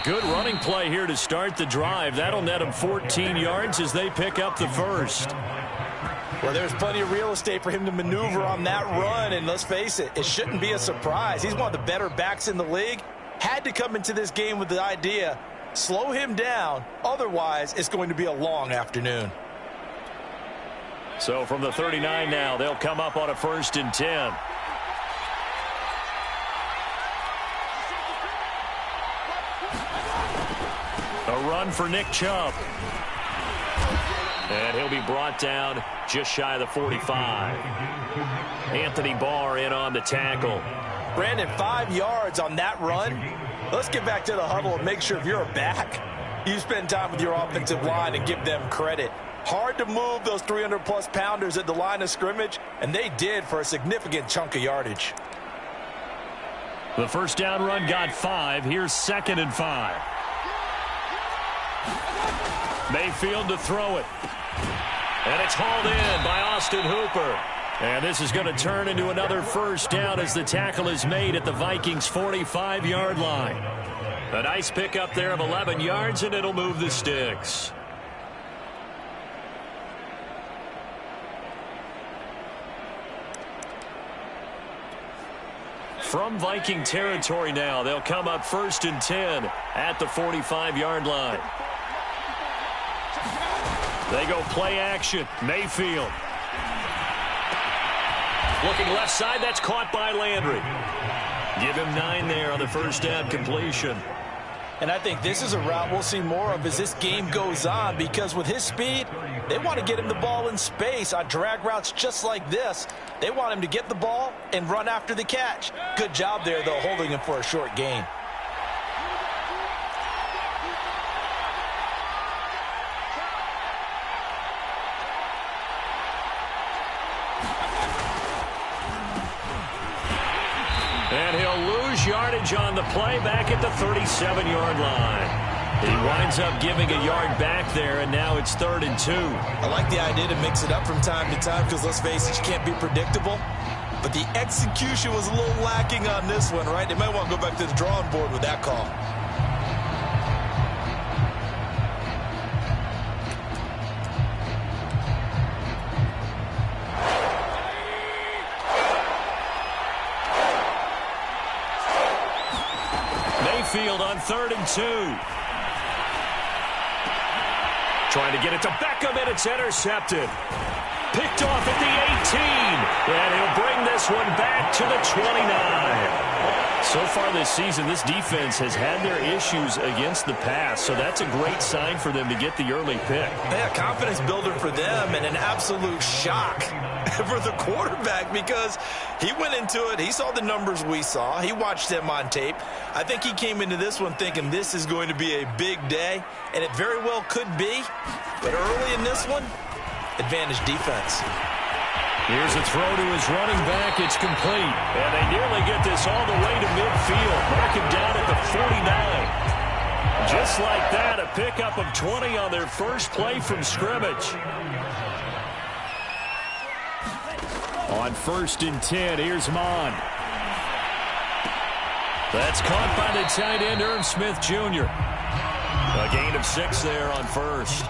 A good running play here to start the drive. That'll net him 14 yards as they pick up the first. Well, there's plenty of real estate for him to maneuver on that run, and let's face it, it shouldn't be a surprise. He's one of the better backs in the league. Had to come into this game with the idea, slow him down, otherwise it's going to be a long afternoon. So from the 39 now, they'll come up on a 1st and 10. A run for Nick Chubb. And he'll be brought down just shy of the 45. Anthony Barr in on the tackle. Brandon, 5 yards on that run. Let's get back to the huddle and make sure if you're a back, you spend time with your offensive line and give them credit. Hard to move those 300-plus pounders at the line of scrimmage, and they did for a significant chunk of yardage. The first down run got 5. Here's 2nd and 5. Mayfield to throw it. And it's hauled in by Austin Hooper. And this is going to turn into another first down as the tackle is made at the Vikings' 45-yard line. A nice pickup there of 11 yards, and it'll move the sticks. From Viking territory now, they'll come up 1st and 10 at the 45-yard line. They go play action. Mayfield. Looking left side, that's caught by Landry. Give him 9 there on the first down completion. And I think this is a route we'll see more of as this game goes on, because with his speed, they want to get him the ball in space on drag routes just like this. They want him to get the ball and run after the catch. Good job there, though, holding him for a short gain. And he'll lose yardage on the play back at the 37-yard line. He winds up giving a yard back there, and now it's 3rd and 2. I like the idea to mix it up from time to time because, let's face it, you can't be predictable. But the execution was a little lacking on this one, right? They might want to go back to the drawing board with that call. Mayfield on 3rd and 2. Trying to get it to Beckham, and it's intercepted. Picked off at the 18. And he'll bring this one back to the 29. So far this season, this defense has had their issues against the pass, so that's a great sign for them to get the early pick. Yeah, confidence builder for them and an absolute shock for the quarterback because he went into it. He saw the numbers we saw. He watched them on tape. I think he came into this one thinking this is going to be a big day, and it very well could be. But early in this one, advantage defense. Here's a throw to his running back. It's complete. And they nearly get this all the way to midfield. Mark him down at the 49. Just like that, a pickup of 20 on their first play from scrimmage. On 1st and 10, here's Mon. That's caught by the tight end, Irv Smith Jr. A gain of 6 there on 1st.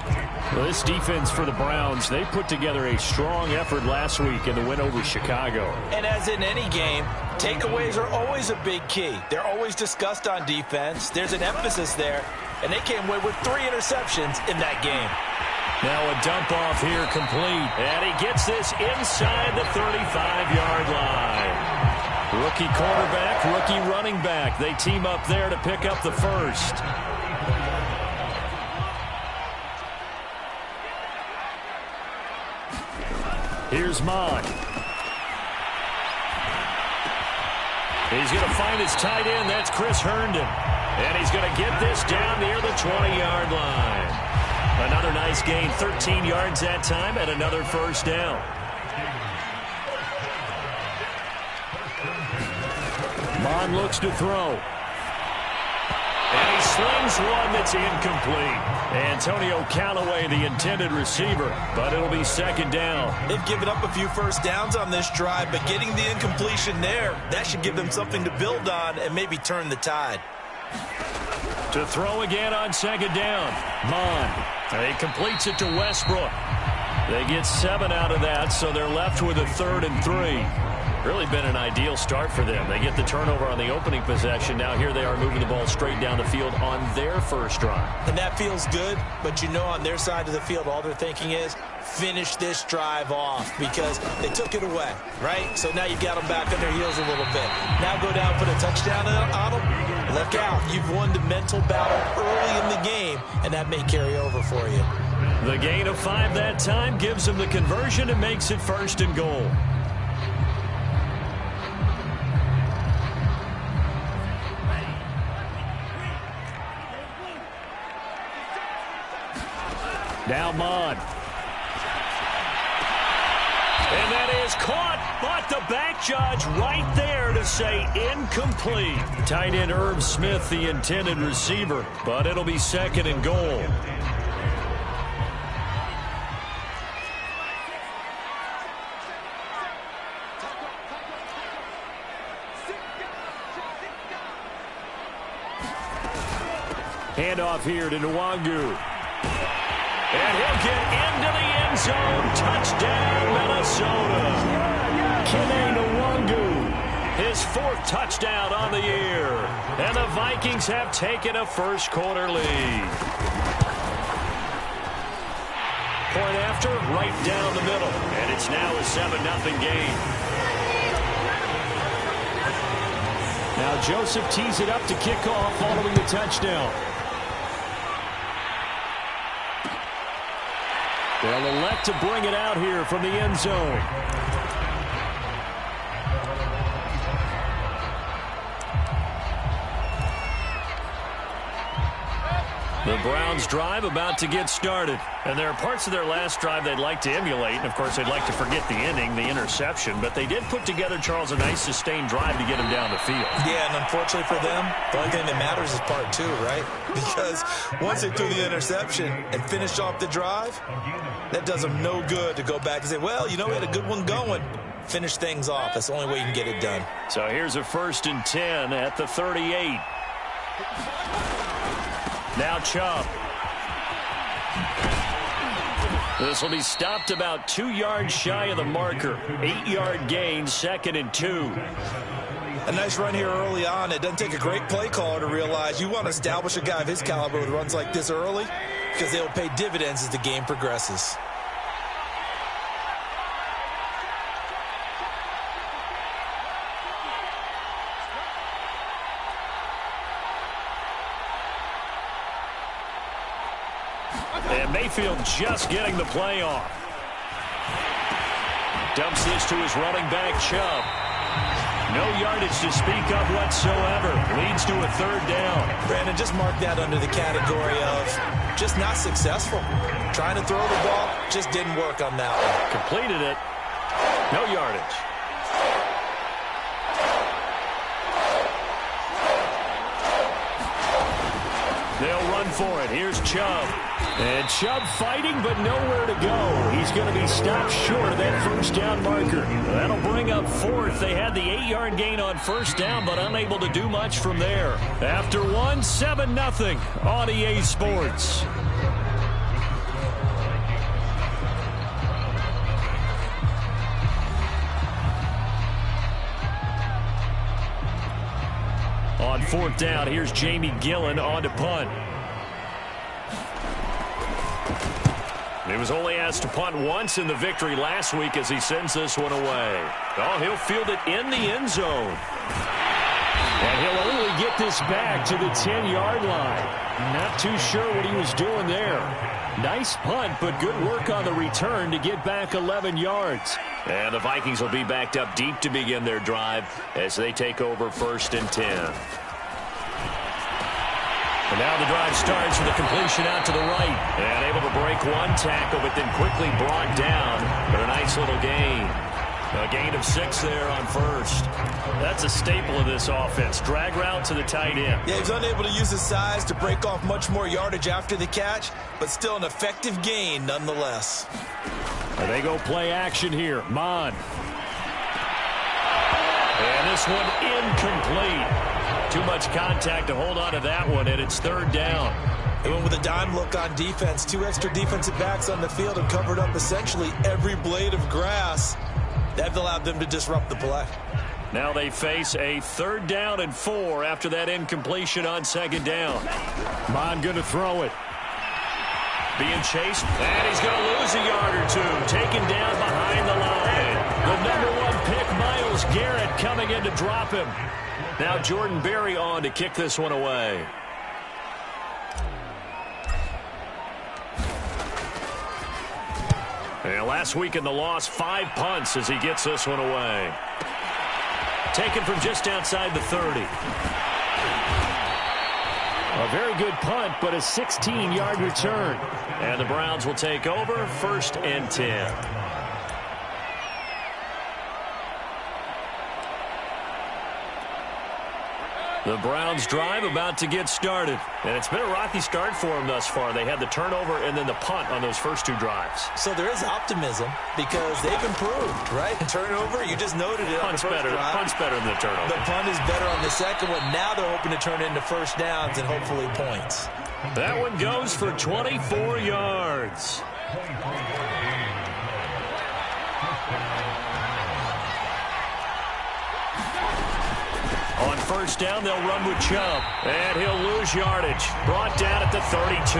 Well, this defense for the Browns, they put together a strong effort last week in the win over Chicago. And as in any game, takeaways are always a big key. They're always discussed on defense. There's an emphasis there, and they came away with 3 interceptions in that game. Now a dump off here complete, and he gets this inside the 35-yard line. Rookie quarterback, rookie running back. They team up there to pick up the first. Here's Mon. He's going to find his tight end. That's Chris Herndon. And he's going to get this down near the 20-yard line. Another nice gain, 13 yards that time, and another first down. Mon looks to throw. And he slings one that's incomplete. Antonio Callaway, the intended receiver, but it'll be 2nd down. They've given up a few first downs on this drive, but getting the incompletion there, that should give them something to build on and maybe turn the tide. To throw again on second down. Mon. He completes it to Westbrook. They get 7 out of that, so they're left with a 3rd and 3. Really been an ideal start for them. They get the turnover on the opening possession. Now here they are moving the ball straight down the field on their first drive. And that feels good, but you know on their side of the field, all they're thinking is finish this drive off because they took it away, right? So now you've got them back on their heels a little bit. Now go down, put a touchdown on them. Look out. You've won the mental battle early in the game, and that may carry over for you. The gain of 5 that time gives them the conversion and makes it 1st and goal. Now Mon. And that is caught, but the back judge right there to say incomplete. Tight end Irv Smith, the intended receiver, but it'll be 2nd and goal. Handoff here to Nwangu. And he'll get into the end zone. Touchdown, Minnesota. Kene Nwangu, his 4th touchdown on the year. And the Vikings have taken a first-quarter lead. Point after, right down the middle. And it's now a 7-0 game. Now Joseph tees it up to kick off following the touchdown. They'll elect to bring it out here from the end zone. The Browns drive about to get started. And there are parts of their last drive they'd like to emulate. And, of course, they'd like to forget the ending, the interception. But they did put together, Charles, a nice sustained drive to get him down the field. Yeah, and unfortunately for them, the only thing that matters is part 2, right? Because once they threw the interception and finished off the drive, that does them no good to go back and say, well, you know, we had a good one going. Finish things off. That's the only way you can get it done. So here's a 1st and 10 at the 38. Now Chubb. This will be stopped about 2 yards shy of the marker. 8-yard gain, 2nd and 2. A nice run here early on. It doesn't take a great play caller to realize you want to establish a guy of his caliber with runs like this early because they'll pay dividends as the game progresses. And Mayfield just getting the play off. Dumps this to his running back, Chubb. No yardage to speak of whatsoever. Leads to a 3rd down. Brandon, just mark that under the category of just not successful. Trying to throw the ball, just didn't work on that one. Completed it. No yardage. They'll run for it. Here's Chubb. And Chubb fighting, but nowhere to go. He's going to be stopped short of that 1st down marker. That'll bring up 4th. They had the 8-yard gain on 1st down, but unable to do much from there. After 7-0 on EA Sports. On 4th down, here's Jamie Gillen on to punt. He was only asked to punt once in the victory last week as he sends this one away. Oh, he'll field it in the end zone. And he'll only get this back to the 10-yard line. Not too sure what he was doing there. Nice punt, but good work on the return to get back 11 yards. And the Vikings will be backed up deep to begin their drive as they take over 1st and 10. And now the drive starts with a completion out to the right. And able to break one tackle, but then quickly brought down. But a nice little gain. A gain of 6 there on 1st. That's a staple of this offense. Drag route to the tight end. Yeah, he's unable to use his size to break off much more yardage after the catch, but still an effective gain nonetheless. And they go play action here. Mon. And this one incomplete. Too much contact to hold on to that one, and it's third down. They went with a dime look on defense. 2 extra defensive backs on the field and covered up essentially every blade of grass. That allowed them to disrupt the play. Now they face a 3rd down and 4 after that incompletion on 2nd down. Mon going to throw it. Being chased, and he's going to lose a yard or 2. Taken down behind the line. The #1 pick, Myles Garrett, coming in to drop him. Now Jordan Berry on to kick this one away. And last week in the loss, 5 punts as he gets this one away. Taken from just outside the 30. A very good punt, but a 16-yard return. And the Browns will take over, 1st and 10. The Browns drive about to get started. And it's been a rocky start for them thus far. They had the turnover and then the punt on those first 2 drives. So there is optimism because they've improved, right? Turnover, you just noted it. Punt's better. Punt's better than the turnover. The punt is better on the second one. Now they're hoping to turn into 1st downs and hopefully points. That one goes for 24 yards. On 1st down, they'll run with Chubb. And he'll lose yardage. Brought down at the 32.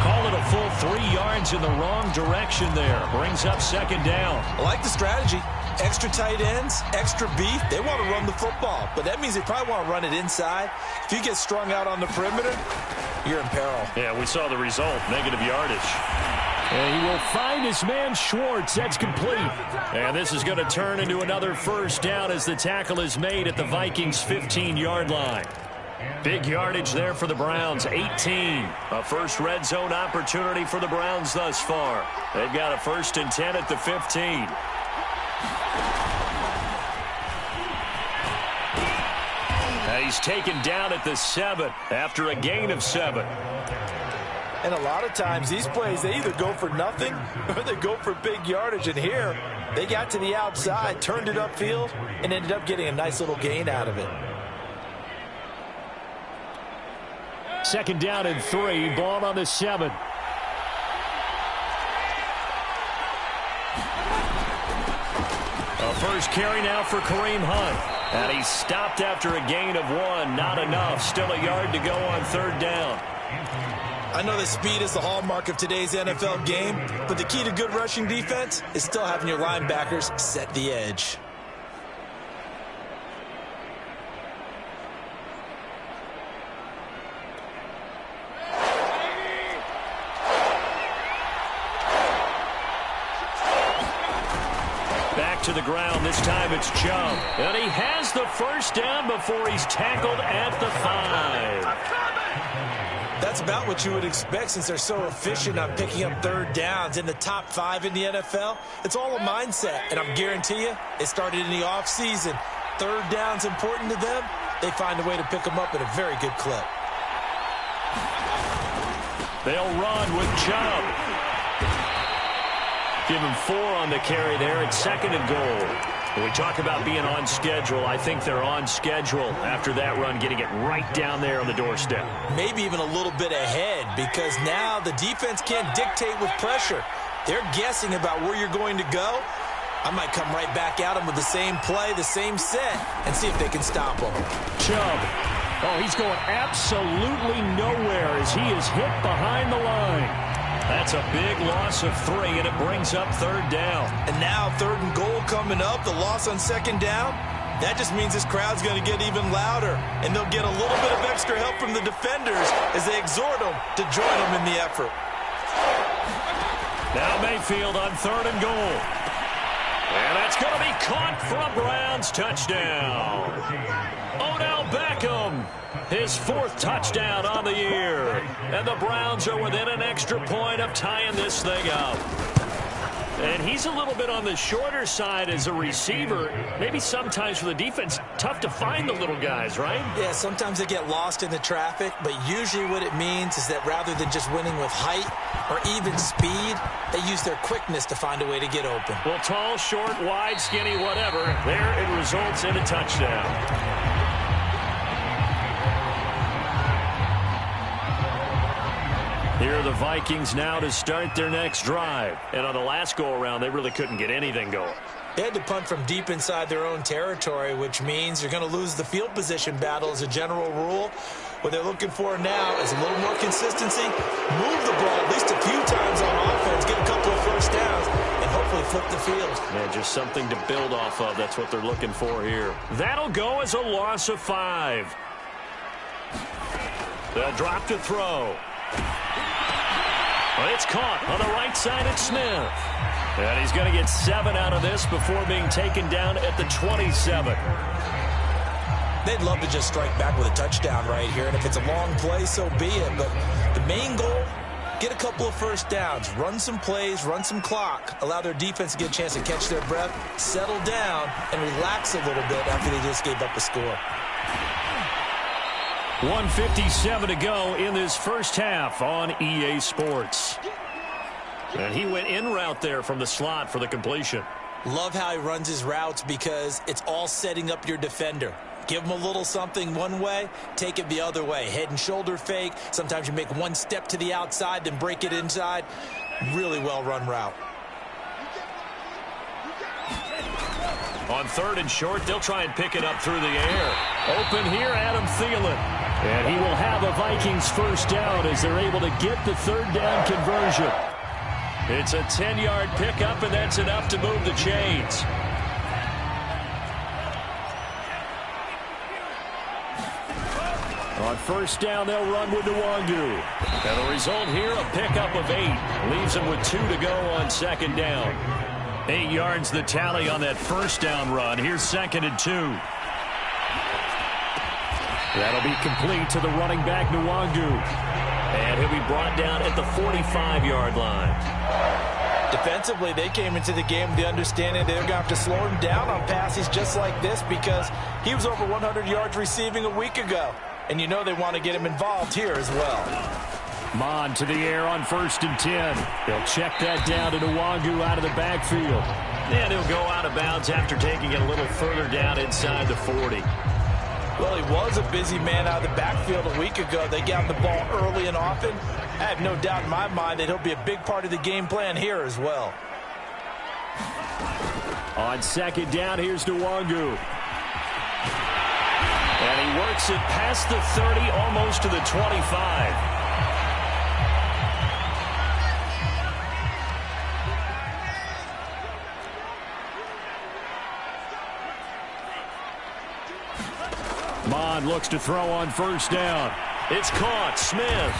Call it a full 3 yards in the wrong direction there. Brings up 2nd down. I like the strategy. Extra tight ends, extra beef. They want to run the football, but that means they probably want to run it inside. If you get strung out on the perimeter, you're in peril. Yeah, we saw the result. Negative yardage. And he will find his man Schwartz. That's complete. And this is going to turn into another 1st down as the tackle is made at the Vikings' 15-yard line. Big yardage there for the Browns, 18. A first red zone opportunity for the Browns thus far. They've got a 1st and 10 at the 15. And he's taken down at the 7 after a gain of 7. And a lot of times these plays, they either go for nothing or they go for big yardage. And here, they got to the outside, turned it upfield, and ended up getting a nice little gain out of it. 2nd down and 3, ball on the 7. A first carry now for Kareem Hunt. And he's stopped after a gain of 1. Not enough. Still a yard to go on 3rd down. I know that speed is the hallmark of today's NFL game, but the key to good rushing defense is still having your linebackers set the edge. Back to the ground. This time it's Chubb. And he has the 1st down before he's tackled at the 5. That's about what you would expect since they're so efficient on picking up 3rd downs in the top 5 in the NFL. It's all a mindset, and I'm guarantee you it started in the offseason. 3rd down's important to them. They find a way to pick them up at a very good clip. They'll run with Chubb. Give him 4 on the carry there. It's 2nd and goal. When we talk about being on schedule, I think they're on schedule after that run, getting it right down there on the doorstep. Maybe even a little bit ahead because now the defense can't dictate with pressure. They're guessing about where you're going to go. I might come right back at them with the same play, the same set, and see if they can stop them. Chubb. Oh, he's going absolutely nowhere as he is hit behind the line. That's a big loss of 3, and it brings up 3rd down. And now 3rd and goal coming up, the loss on 2nd down. That just means this crowd's going to get even louder, and they'll get a little bit of extra help from the defenders as they exhort them to join them in the effort. Now Mayfield on 3rd and goal. And that's going to be caught for a Browns touchdown. Odell Beckham, his 4th touchdown on the year. And the Browns are within an extra point of tying this thing up. And he's a little bit on the shorter side as a receiver. Maybe sometimes for the defense, tough to find the little guys, right? Yeah, sometimes they get lost in the traffic, but usually what it means is that rather than just winning with height or even speed, they use their quickness to find a way to get open. Well, tall, short, wide, skinny, whatever, there it results in a touchdown. Here are the Vikings now to start their next drive. And on the last go-around, they really couldn't get anything going. They had to punt from deep inside their own territory, which means you're going to lose the field position battle as a general rule. What they're looking for now is a little more consistency, move the ball at least a few times on offense, get a couple of first downs, and hopefully flip the field. Yeah, just something to build off of. That's what they're looking for here. That'll go as a loss of 5. They'll drop to throw. But it's caught on the right side at Smith. And he's going to get 7 out of this before being taken down at the 27. They'd love to just strike back with a touchdown right here, and if it's a long play, so be it. But the main goal, get a couple of first downs, run some plays, run some clock, allow their defense to get a chance to catch their breath, settle down, and relax a little bit after they just gave up a score. 1:57 to go in this first half on EA Sports. And he went in route there from the slot for the completion. Love how he runs his routes because it's all setting up your defender. Give him a little something one way, take it the other way. Head and shoulder fake. Sometimes you make one step to the outside, then break it inside. Really well-run route. On 3rd and short, they'll try and pick it up through the air. Open here, Adam Thielen. And he will have a Vikings first down as they're able to get the 3rd down conversion. It's a 10-yard pickup, and that's enough to move the chains. On 1st down, they'll run with Nwangu. And the result here, a pickup of 8. Leaves them with 2 to go on 2nd down. 8 yards the tally on that 1st down run. Here's 2nd and 2. That'll be complete to the running back, Nwangu. And he'll be brought down at the 45-yard line. Defensively, they came into the game with the understanding they're going to have to slow him down on passes just like this because he was over 100 yards receiving a week ago. And you know they want to get him involved here as well. Mon to the air on 1st and 10. They'll check that down to Nwangu out of the backfield. And he'll go out of bounds after taking it a little further down inside the 40. Well, he was a busy man out of the backfield a week ago. They got him the ball early and often. I have no doubt in my mind that he'll be a big part of the game plan here as well. On 2nd down, here's Nwangu. And he works it past the 30, almost to the 25. Mon looks to throw on 1st down. It's caught. Smith.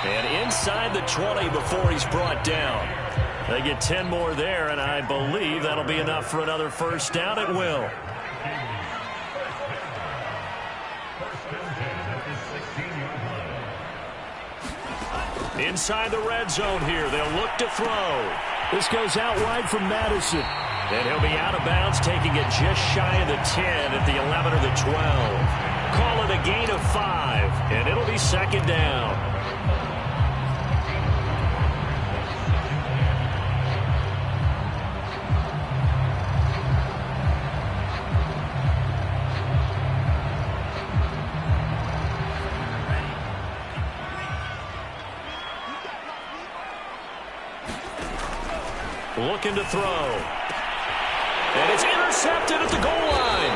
And inside the 20 before he's brought down. They get 10 more there, and I believe that'll be enough for another 1st down. It will. Inside the red zone here. They'll look to throw. This goes out wide from Madison. And he'll be out of bounds, taking it just shy of the 10 at the 11 or the 12. Call it a gain of 5, and it'll be 2nd down. Looking to throw. And it's intercepted at the goal line.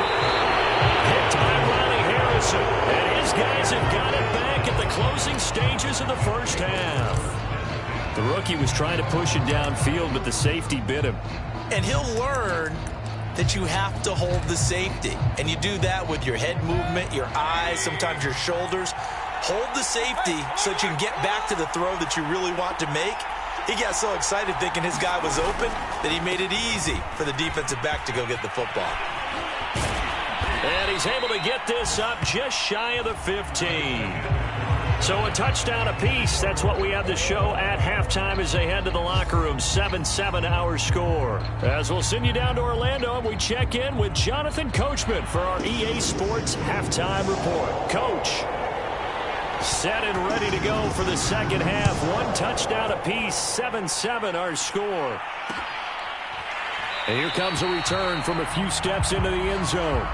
Picked by Ronnie Harrison. And his guys have got it back at the closing stages of the first half. The rookie was trying to push it downfield, but the safety bit him. And he'll learn that you have to hold the safety. And you do that with your head movement, your eyes, sometimes your shoulders. Hold the safety so that you can get back to the throw that you really want to make. He got so excited thinking his guy was open that he made it easy for the defensive back to go get the football. And he's able to get this up just shy of the 15. So a touchdown apiece. That's what we have to show at halftime as they head to the locker room. 7-7 our score. As we'll send you down to Orlando, we check in with Jonathan Coachman for our EA Sports Halftime Report. Coach. Set and ready to go for the second half. 1 touchdown apiece, 7-7 our score. And here comes a return from a few steps into the end zone.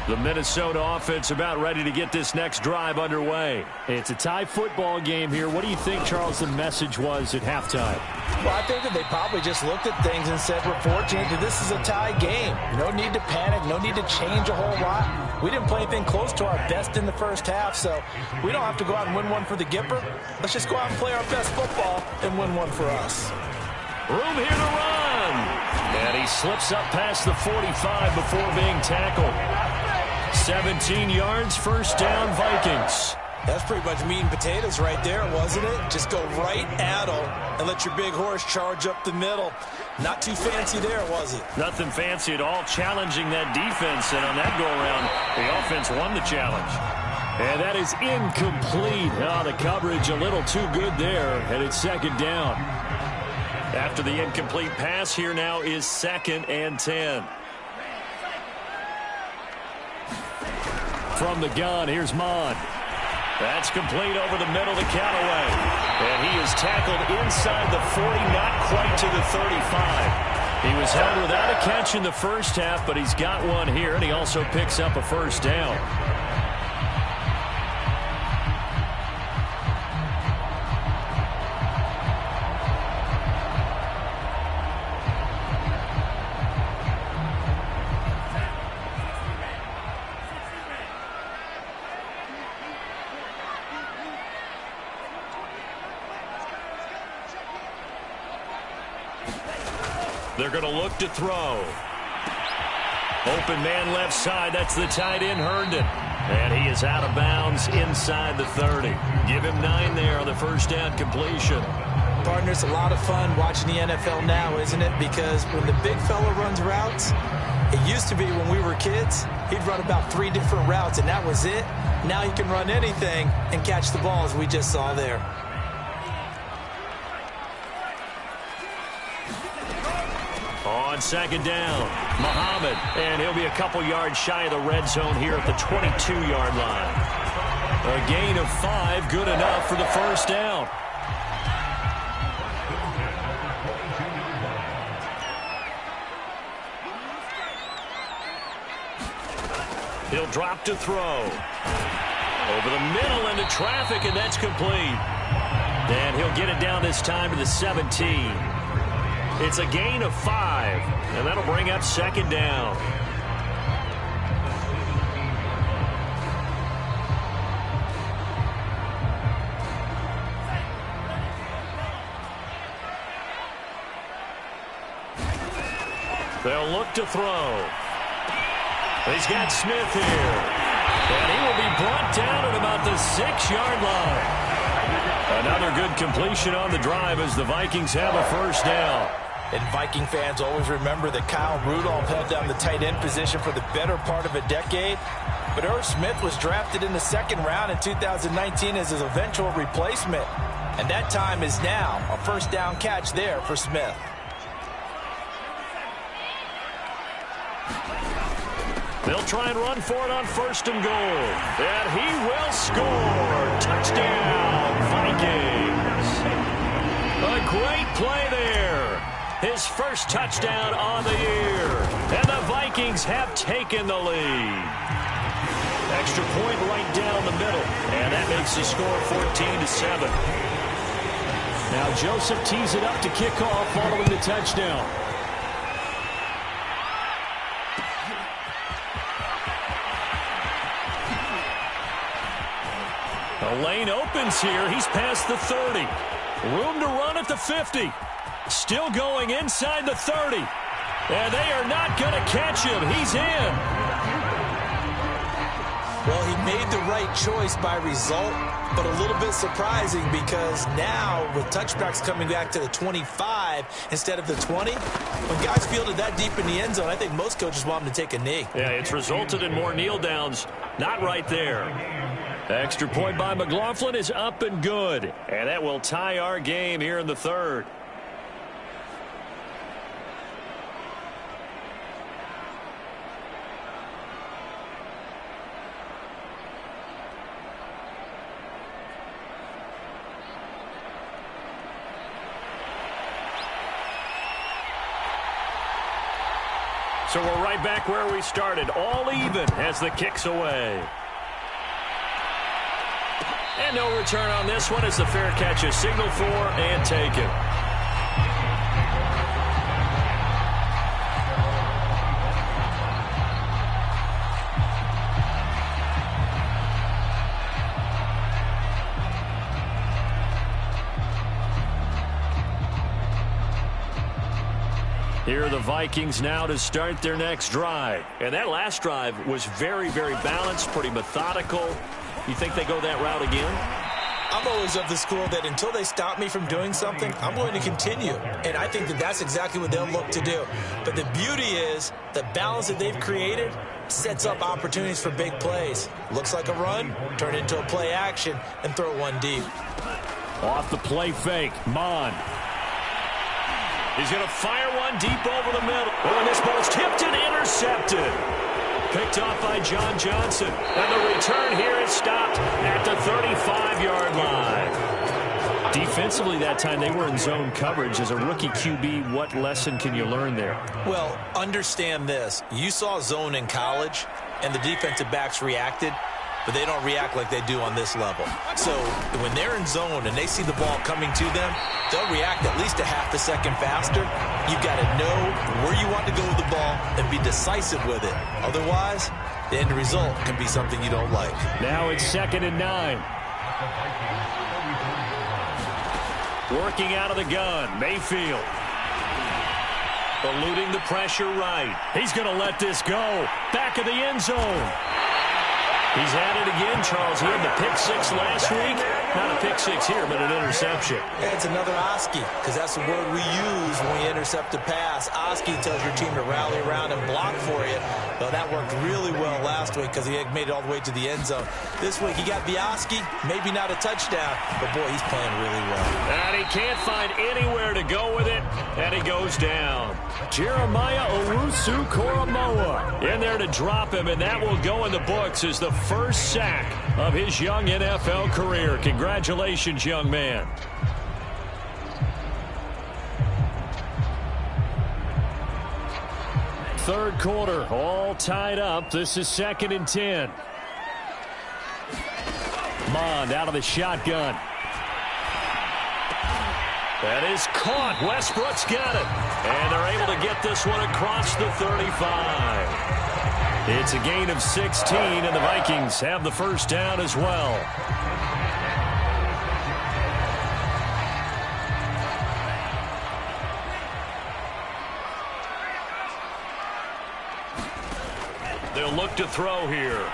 The Minnesota offense about ready to get this next drive underway. It's a tie football game here. What do you think, Charles, the message was at halftime? Well, I think that they probably just looked at things and said, we're fortunate that this is a tie game. No need to panic. No need to change a whole lot. We didn't play anything close to our best in the first half, so we don't have to go out and win one for the Gipper. Let's just go out and play our best football and win one for us. Room here to run. And he slips up past the 45 before being tackled. 17 yards, first down, Vikings. That's pretty much meat and potatoes right there, wasn't it? Just go right at them and let your big horse charge up the middle. Not too fancy there, was it? Nothing fancy at all, challenging that defense. And on that go-around, the offense won the challenge. And that is incomplete. Oh, the coverage a little too good there, and it's second down. After the incomplete pass, here now is 2nd and 10. From the gun, here's Mon. That's complete over the middle to Callaway. And he is tackled inside the 40, not quite to the 35. He was held without a catch in the first half, but he's got one here, and he also picks up a first down. They're going to look to throw. Open man left side. That's the tight end, Herndon. And he is out of bounds inside the 30. Give him 9 there on the first down completion. Partner, it's a lot of fun watching the NFL now, isn't it? Because when the big fella runs routes, it used to be when we were kids, he'd run about 3 different routes, and that was it. Now he can run anything and catch the ball, as we just saw there. On second down, Muhammad, and he'll be a couple yards shy of the red zone here at the 22-yard line. A gain of 5, good enough for the first down. He'll drop to throw. Over the middle into traffic, and that's complete. And he'll get it down this time to the 17. It's a gain of 5, and that'll bring up second down. They'll look to throw. He's got Smith here, and he will be brought down at about the 6-yard line. Another good completion on the drive as the Vikings have a first down. And Viking fans always remember that Kyle Rudolph held down the tight end position for the better part of a decade. But Irv Smith was drafted in the 2nd round in 2019 as his eventual replacement. And that time is now. A first down catch there for Smith. They'll try and run for it on 1st and goal. And he will score. Touchdown, Vikings. A great play there. His first touchdown on the year. And the Vikings have taken the lead. Extra point right down the middle. And that makes the score 14-7. Now Joseph tees it up to kick off following the touchdown. The lane opens here. He's past the 30. Room to run at the 50. Still going inside the 30. And they are not going to catch him. He's in. Well, he made the right choice by result, but a little bit surprising because now with touchbacks coming back to the 25 instead of the 20, when guys fielded that deep in the end zone, I think most coaches want them to take a knee. Yeah, it's resulted in more kneel downs. Not right there. Extra point by McLaughlin is up and good. And that will tie our game here in the 3rd. So we're right back where we started, all even as the kick's away. And no return on this one as the fair catch is signaled for and taken. Here are the Vikings now to start their next drive. And that last drive was very, very balanced, pretty methodical. You think they go that route again? I'm always of the school that until they stop me from doing something, I'm going to continue. And I think that that's exactly what they'll look to do. But the beauty is the balance that they've created sets up opportunities for big plays. Looks like a run, turn it into a play action, and throw one deep. Off the play fake, Mon. He's going to fire one deep over the middle. Oh, and this ball's tipped and intercepted. Picked off by John Johnson. And the return here is stopped at the 35-yard line. Defensively that time, they were in zone coverage. As a rookie QB, what lesson can you learn there? Well, understand this. You saw zone in college, and the defensive backs reacted, but they don't react like they do on this level. So when they're in zone and they see the ball coming to them, they'll react at least a half a second faster. You've got to know where you want to go with the ball and be decisive with it. Otherwise, the end result can be something you don't like. Now it's 2nd and 9. Working out of the gun, Mayfield. Eluding the pressure right. He's going to let this go. Back of the end zone. He's at it again, Charles. He had the pick six last week. Not a pick six here, but an interception. Yeah, it's another Oski, because that's the word we use when we intercept a pass. Oski tells your team to rally around and block for you. Though that worked really well last week because he had made it all the way to the end zone. This week he got the Oski, maybe not a touchdown, but boy, he's playing really well. And he can't find anywhere to go with it, and he goes down. Jeremiah Owusu-Koramoah in there to drop him, and that will go in the books as the first sack of his young NFL career. Congratulations, young man. Third quarter, all tied up. This is 2nd and 10. Mond out of the shotgun. That is caught. Westbrook's got it. And they're able to get this one across the 35. It's a gain of 16, and the Vikings have the first down as well. They'll look to throw here.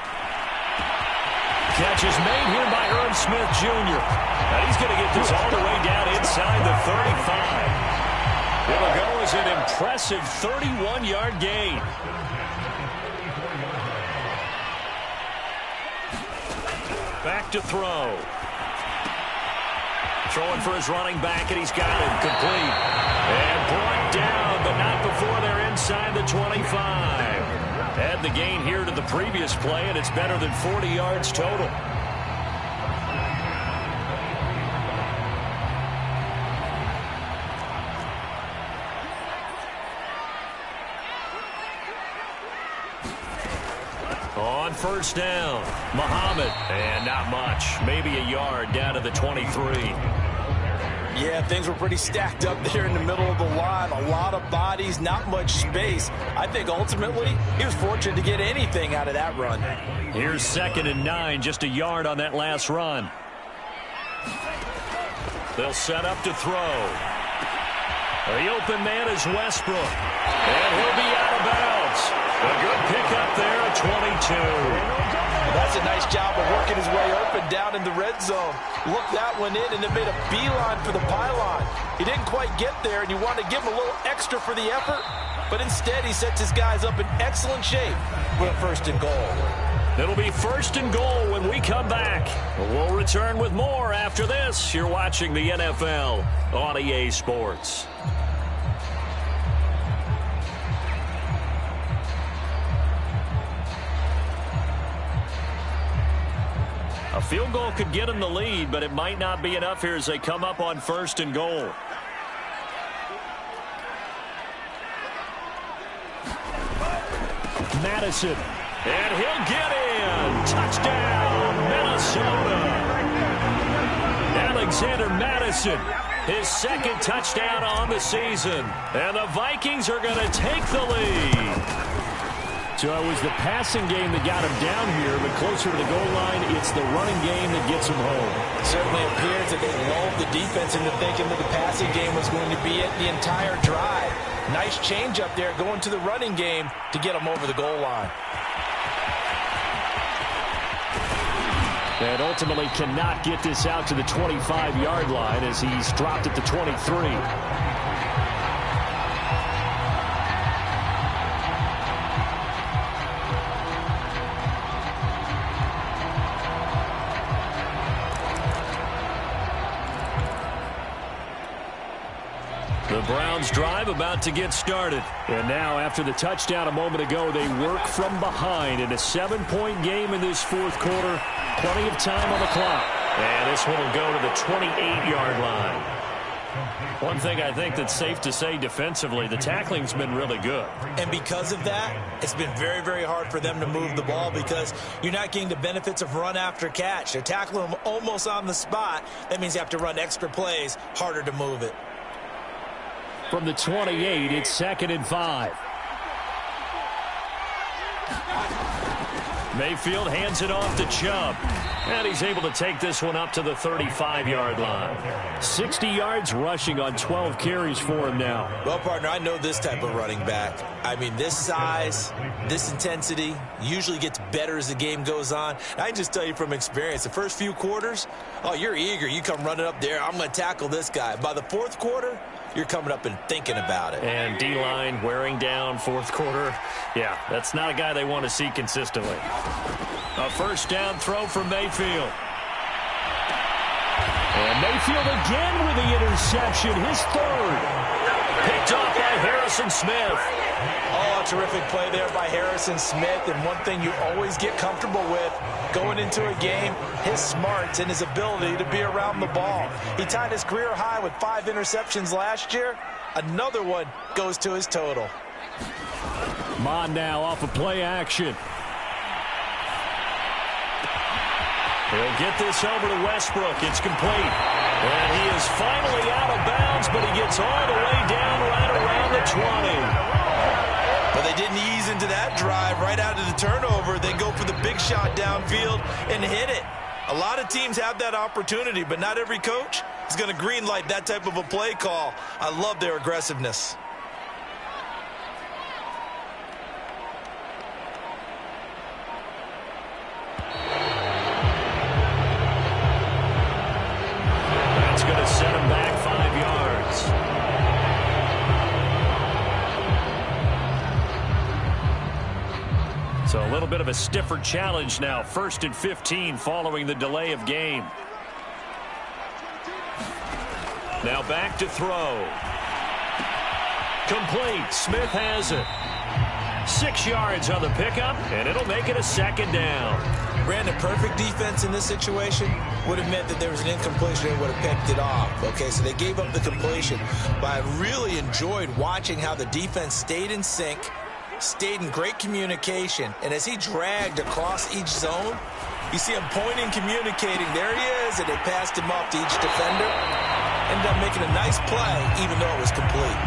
Catch is made here by Irv Smith Jr. And he's going to get this all the way down inside the 35. It'll go as an impressive 31-yard gain. Back to throw. Throwing for his running back, and he's got it complete. And brought down, but not before they're inside the 25. Add the gain here to the previous play, and it's better than 40 yards total. On first down, Muhammad, and not much. Maybe a yard down to the 23. Yeah, things were pretty stacked up there in the middle of the line. A lot of bodies, not much space. I think ultimately he was fortunate to get anything out of that run. Here's 2nd and 9, just a yard on that last run. They'll set up to throw. The open man is Westbrook. And he'll be out of bounds. A good pickup there at 22. That's a nice job of working his way open down in the red zone. Looked that one in and then made a beeline for the pylon. He didn't quite get there, and you want to give him a little extra for the effort, but instead he sets his guys up in excellent shape with a 1st and goal. It'll be 1st and goal when we come back. We'll return with more after this. You're watching the NFL on EA Sports. A field goal could get them the lead, but it might not be enough here as they come up on 1st and goal. Madison. And he'll get in. Touchdown, Minnesota. Alexander Madison, his second touchdown on the season. And the Vikings are going to take the lead. So it was the passing game that got him down here, but closer to the goal line, it's the running game that gets him home. It certainly appears that they lulled the defense into thinking that the passing game was going to be it the entire drive. Nice change up there going to the running game to get him over the goal line. And ultimately cannot get this out to the 25-yard line as he's dropped at the 23. The Browns drive about to get started. And now, after the touchdown a moment ago, they work from behind in a 7-point game in this fourth quarter. Plenty of time on the clock. And this one will go to the 28-yard line. One thing I think that's safe to say defensively, the tackling's been really good. And because of that, it's been very, very hard for them to move the ball because you're not getting the benefits of run after catch. They're tackling them almost on the spot. That means you have to run extra plays, harder to move it. From the 28, it's 2nd and 5. Mayfield hands it off to Chubb. And he's able to take this one up to the 35-yard line. 60 yards rushing on 12 carries for him now. Well, partner, I know this type of running back. I mean, this size, this intensity usually gets better as the game goes on. I can just tell you from experience, the first few quarters, oh, you're eager. You come running up there, I'm going to tackle this guy. By the fourth quarter, you're coming up and thinking about it. And D-line wearing down fourth quarter. Yeah, that's not a guy they want to see consistently. A first down throw for Mayfield. And Mayfield again with the interception, his third. Picked off by Harrison Smith. Oh, a terrific play there by Harrison Smith. And one thing you always get comfortable with going into a game, his smarts and his ability to be around the ball. He tied his career high with 5 interceptions last year. Another one goes to his total. Mon now off of play action. He'll get this over to Westbrook. It's complete. And he is finally out of bounds, but he gets all the way down right around the 20. But they didn't ease into that drive right out of the turnover. They go for the big shot downfield and hit it. A lot of teams have that opportunity, but not every coach is going to green light that type of a play call. I love their aggressiveness. That's going to set him back 5 yards. So a little bit of a stiffer challenge now. 1st and 15 following the delay of game. Now back to throw. Complete. Smith has it. 6 yards on the pickup, and it'll make it a 2nd down. Brandon, perfect defense in this situation would have meant that there was an incompletion and would have picked it off. Okay, so they gave up the completion. But I really enjoyed watching how the defense stayed in sync, stayed in great communication, and as he dragged across each zone, you see him pointing, communicating. There he is, and they passed him off to each defender. Ended up making a nice play, even though it was complete.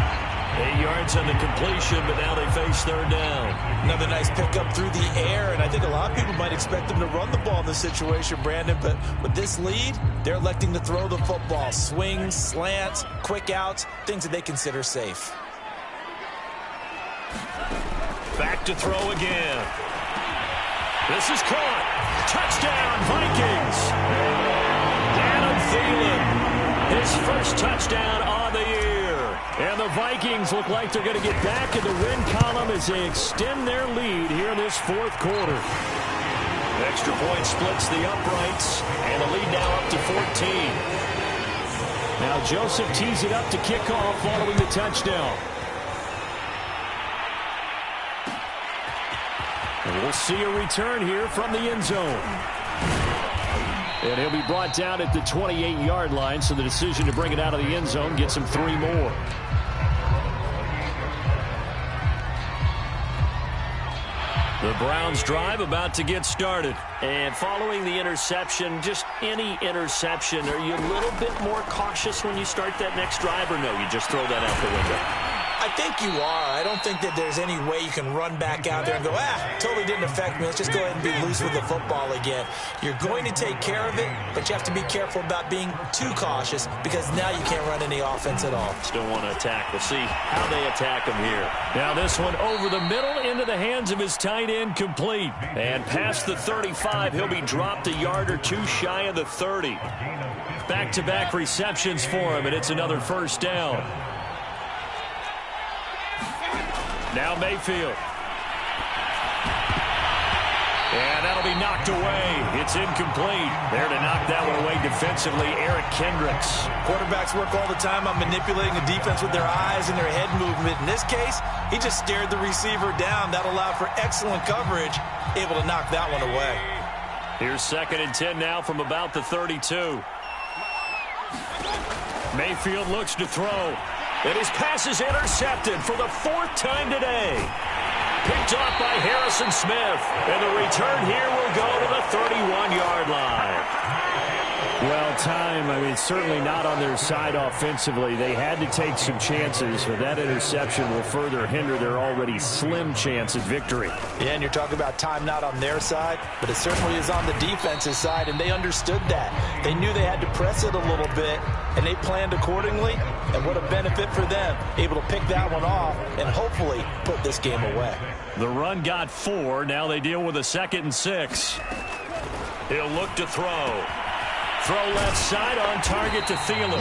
8 yards on the completion, but now they face 3rd down. Another nice pickup through the air, and I think a lot of people might expect them to run the ball in this situation, Brandon, but with this lead, they're electing to throw the football. Swings, slants, quick outs, things that they consider safe. Back to throw again. This is caught. Touchdown, Vikings. Adam Thielen, his first touchdown on the year. And the Vikings look like they're going to get back in the win column as they extend their lead here in this fourth quarter. Extra point splits the uprights, and the lead now up to 14. Now Joseph tees it up to kick off following the touchdown. And we'll see a return here from the end zone. And he'll be brought down at the 28-yard line, so the decision to bring it out of the end zone gets him 3 more. The Browns drive about to get started. And following the interception, just any interception, are you a little bit more cautious when you start that next drive, or no, you just throw that out the window? I think you are. I don't think that there's any way you can run back out there and go, totally didn't affect me. Let's just go ahead and be loose with the football again. You're going to take care of it, but you have to be careful about being too cautious because now you can't run any offense at all. Still want to attack. We'll see how they attack him here. Now this one over the middle into the hands of his tight end, complete. And past the 35, he'll be dropped a yard or two shy of the 30. Back-to-back receptions for him, and it's another first down. Now Mayfield. And that'll be knocked away. It's incomplete. There to knock that one away defensively, Eric Kendricks. Quarterbacks work all the time on manipulating the defense with their eyes and their head movement. In this case, he just stared the receiver down. That allowed for excellent coverage, able to knock that one away. Here's 2nd and 10 now from about the 32. Mayfield looks to throw. And his pass is intercepted for the 4th time today. Picked off by Harrison Smith. And the return here will go to the 31-yard line. Well, certainly not on their side offensively. They had to take some chances, but that interception will further hinder their already slim chance at victory. Yeah, and you're talking about time not on their side, but it certainly is on the defensive side, and they understood that. They knew they had to press it a little bit, and they planned accordingly, and what a benefit for them, able to pick that one off and hopefully put this game away. The run got 4. Now they deal with a 2nd and 6. He'll look to throw. Throw left side on target to Thielen.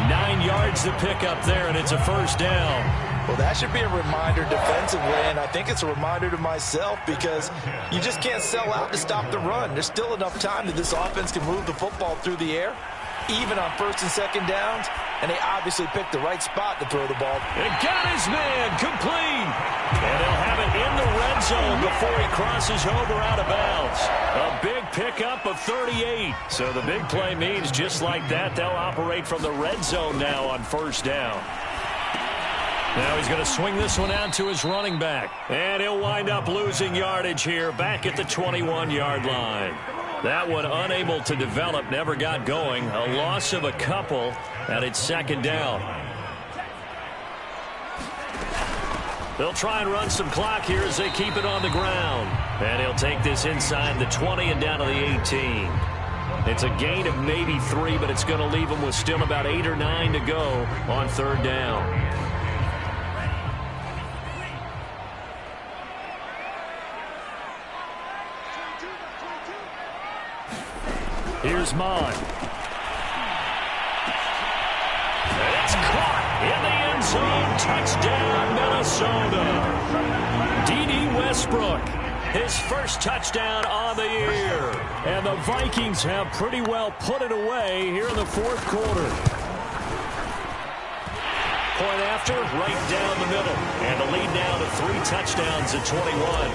9 yards to pick up there, and it's a first down. Well, that should be a reminder defensively, and I think it's a reminder to myself because you just can't sell out to stop the run. There's still enough time that this offense can move the football through the air, even on 1st and 2nd downs, and they obviously picked the right spot to throw the ball. And got his man complete. And he'll have it in the red zone before he crosses over out of bounds. A big pickup of 38. So the big play means just like that, they'll operate from the red zone now on 1st down. Now he's going to swing this one out to his running back. And he'll wind up losing yardage here back at the 21-yard line. That one unable to develop, never got going. A loss of a couple, and it's 2nd down. They'll try and run some clock here as they keep it on the ground. And he'll take this inside the 20 and down to the 18. It's a gain of maybe 3, but it's going to leave them with still about 8 or 9 to go on 3rd down. Here's Mon. It's caught in the end zone. Touchdown, Minnesota. D.D. Westbrook, his first touchdown on the year. And the Vikings have pretty well put it away here in the 4th quarter. Point after, right down the middle. And the lead now to 3 touchdowns at 21.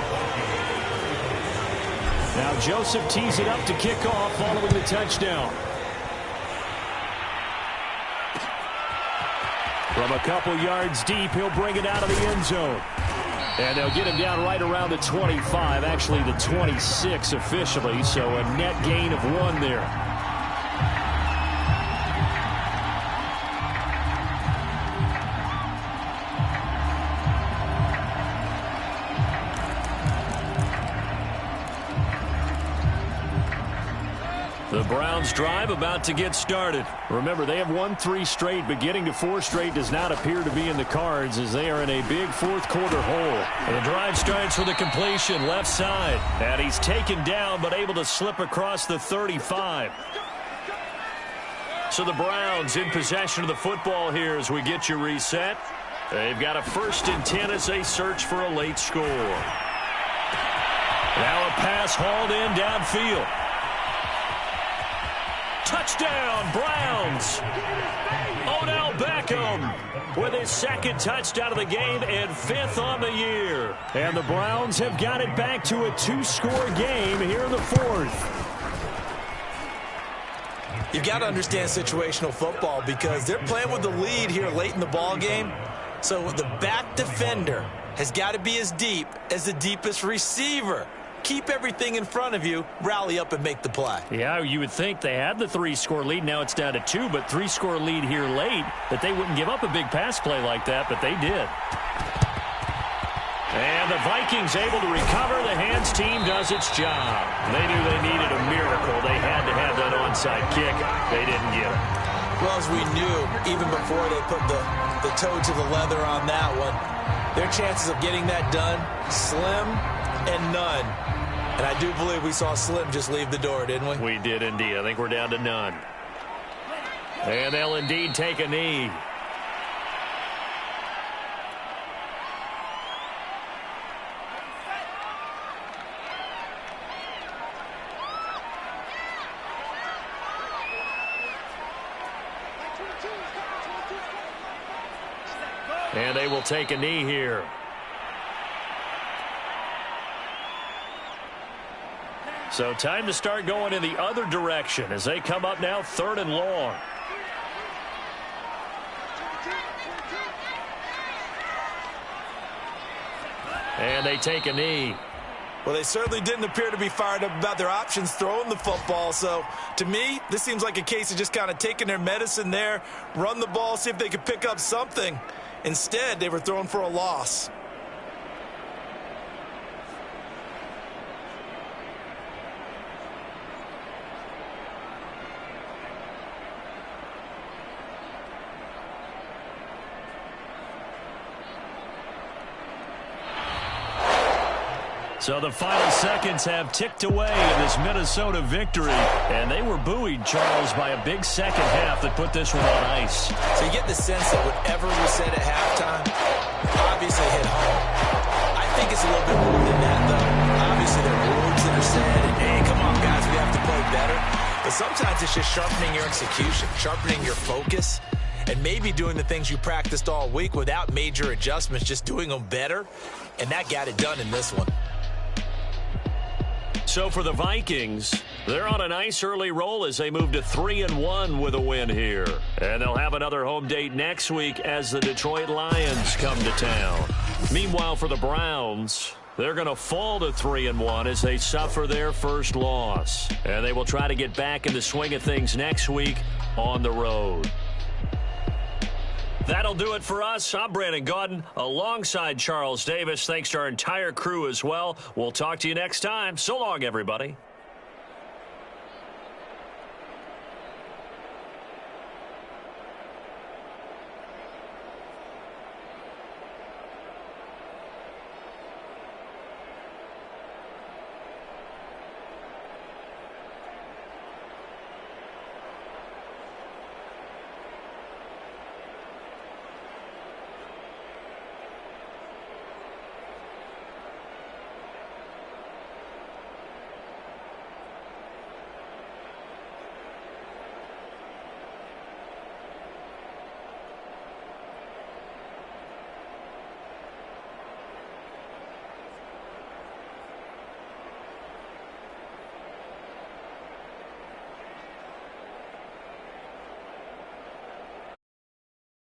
Now Joseph tees it up to kick off following the touchdown. From a couple yards deep, he'll bring it out of the end zone. And they'll get him down right around the 25, actually the 26 officially, so a net gain of 1 there. The Browns drive about to get started. Remember, they have won 3 straight, but getting to 4 straight does not appear to be in the cards as they are in a big 4th quarter hole. And the drive starts with a completion left side. And he's taken down, but able to slip across the 35. So the Browns in possession of the football here as we get you reset. They've got a 1st and 10 as they search for a late score. Now a pass hauled in downfield. Touchdown, Browns. Odell Beckham with his 2nd touchdown of the game and 5th on the year. And the Browns have got it back to a 2-score game here in the 4th. You've got to understand situational football because they're playing with the lead here late in the ball game. So the back defender has got to be as deep as the deepest receiver. Keep everything in front of you, rally up and make the play. Yeah, you would think they had the 3-score lead. Now it's down to 2, but 3-score lead here late, that they wouldn't give up a big pass play like that, but they did. And the Vikings able to recover. The hands team does its job. They knew they needed a miracle. They had to have that onside kick. They didn't get it. Well, as we knew, even before they put the toe to the leather on that one, their chances of getting that done, slim and none. And I do believe we saw Slim just leave the door, didn't we? We did indeed. I think we're down to none. And they'll indeed take a knee. And they will take a knee here. So time to start going in the other direction as they come up now 3rd and long. And they take a knee. Well, they certainly didn't appear to be fired up about their options throwing the football. So, to me, this seems like a case of just kind of taking their medicine there, run the ball, see if they could pick up something. Instead, they were throwing for a loss. So the final seconds have ticked away in this Minnesota victory, and they were buoyed, Charles, by a big second half that put this one on ice. So you get the sense that whatever was said at halftime obviously hit home. I think it's a little bit more than that, though. Obviously, there are words that are said, and hey, come on, guys, we have to play better. But sometimes it's just sharpening your execution, sharpening your focus, and maybe doing the things you practiced all week without major adjustments, just doing them better, and that got it done in this one. So for the Vikings, they're on a nice early roll as they move to 3-1 with a win here. And they'll have another home date next week as the Detroit Lions come to town. Meanwhile, for the Browns, they're going to fall to 3-1 as they suffer their first loss. And they will try to get back in the swing of things next week on the road. That'll do it for us. I'm Brandon Gaudin alongside Charles Davis. Thanks to our entire crew as well. We'll talk to you next time. So long, everybody.